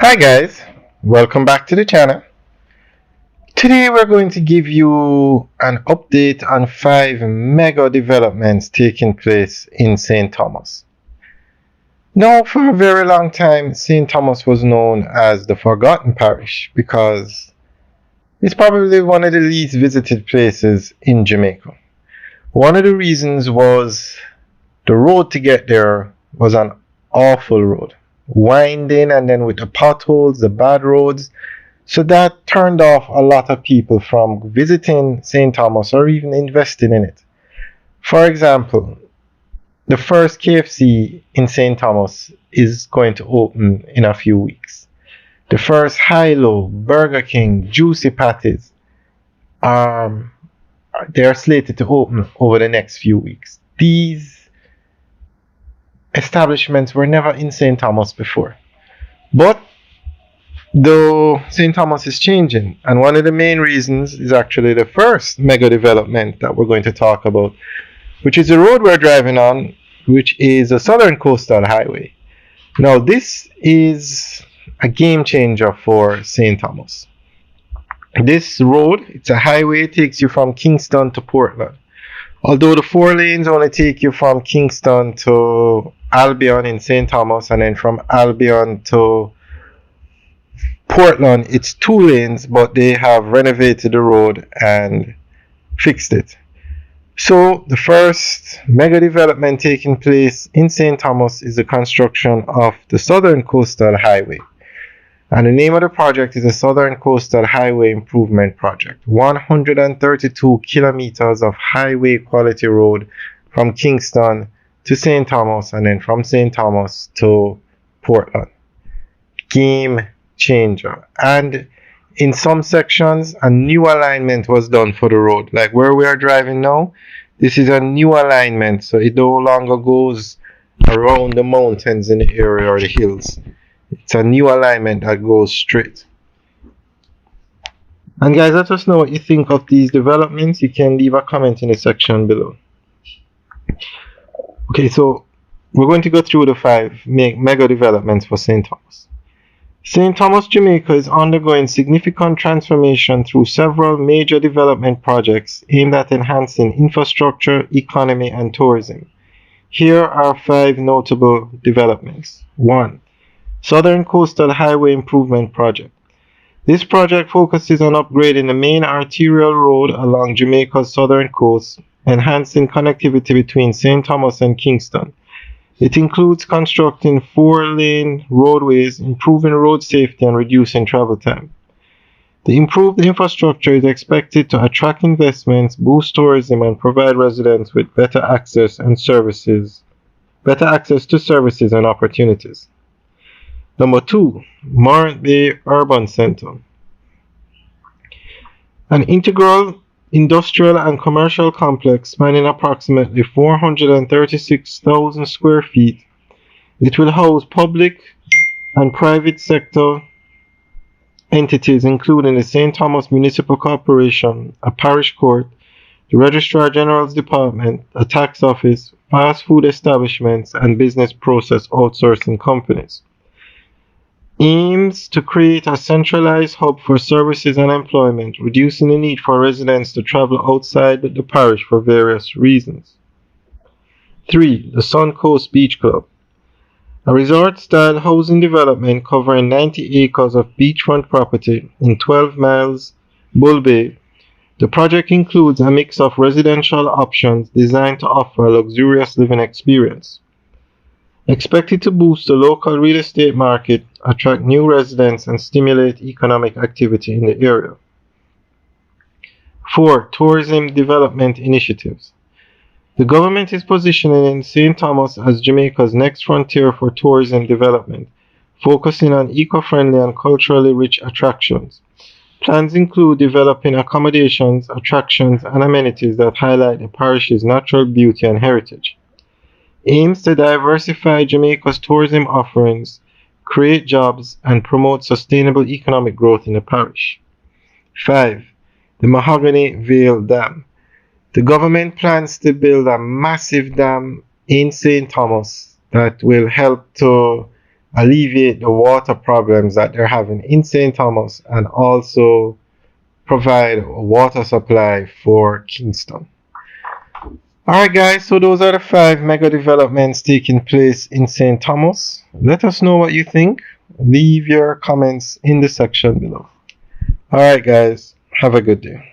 Hi guys, welcome back to the channel. Today we're going to give you an update on 5 mega developments taking place in St. Thomas. Now, for a very long time, St. Thomas was known as the Forgotten Parish because it's probably one of the least visited places in Jamaica. One of the reasons was the road to get there was an awful road, winding, and then with the potholes, the bad roads. So that turned off a lot of people from visiting St. Thomas or even investing in it. For example, the first KFC in St. Thomas is going to open in a few weeks. The first Hilo, Burger King, Juicy Patties, they are slated to open over the next few weeks. These establishments were never in St. Thomas before. But though St. Thomas is changing, and one of the main reasons is actually the first mega development that we're going to talk about, which is the road we're driving on, which is a Southern Coastal Highway. Now, this is a game changer for St. Thomas. This road, it's a highway, takes you from Kingston to Portland. Although the 4 lanes only take you from Kingston to Albion in St. Thomas, and then from Albion to Portland, it's 2 lanes, but they have renovated the road and fixed it. So the first mega development taking place in St. Thomas is the construction of the Southern Coastal Highway. And the name of the project is the Southern Coastal Highway Improvement Project. 132 kilometers of highway quality road from Kingston to St. Thomas, and then from St. Thomas to Portland. Game changer. And in some sections, a new alignment was done for the road. Like where we are driving now, this is a new alignment, so it no longer goes around the mountains in the area or the hills. It's a new alignment that goes straight. And guys, let us know what you think of these developments. You can leave a comment in the section below. Okay, so we're going to go through the 5 mega developments for St. Thomas. St. Thomas, Jamaica is undergoing significant transformation through several major development projects aimed at enhancing infrastructure, economy, and tourism. Here are 5 notable developments. 1. Southern Coastal Highway Improvement Project. This project focuses on upgrading the main arterial road along Jamaica's southern coast, enhancing connectivity between St. Thomas and Kingston. It includes constructing 4-lane roadways, improving road safety, and reducing travel time. The improved infrastructure is expected to attract investments, boost tourism, and provide residents with better access to services and opportunities. Number 2, Morant Bay Urban Center. An integral industrial and commercial complex spanning approximately 436,000 square feet. It will house public and private sector entities including the St. Thomas Municipal Corporation, a parish court, the Registrar General's Department, a tax office, fast food establishments, and business process outsourcing companies. Aims to create a centralized hub for services and employment, reducing the need for residents to travel outside the parish for various reasons. 3. The Sun Coast Beach Club. A resort-style housing development covering 90 acres of beachfront property in 12 miles Bull Bay. The project includes a mix of residential options designed to offer a luxurious living experience. Expected to boost the local real estate market, attract new residents, and stimulate economic activity in the area. 4. Tourism Development Initiatives. The government is positioning St. Thomas as Jamaica's next frontier for tourism development, focusing on eco-friendly and culturally rich attractions. Plans include developing accommodations, attractions, and amenities that highlight the parish's natural beauty and heritage. Aims to diversify Jamaica's tourism offerings, create jobs, and promote sustainable economic growth in the parish. 5. The Mahogany Vale Dam. The government plans to build a massive dam in St. Thomas that will help to alleviate the water problems that they're having in St. Thomas, and also provide water supply for Kingston. Alright guys, so those are the 5 mega developments taking place in St. Thomas. Let us know what you think. Leave your comments in the section below. Alright guys, have a good day.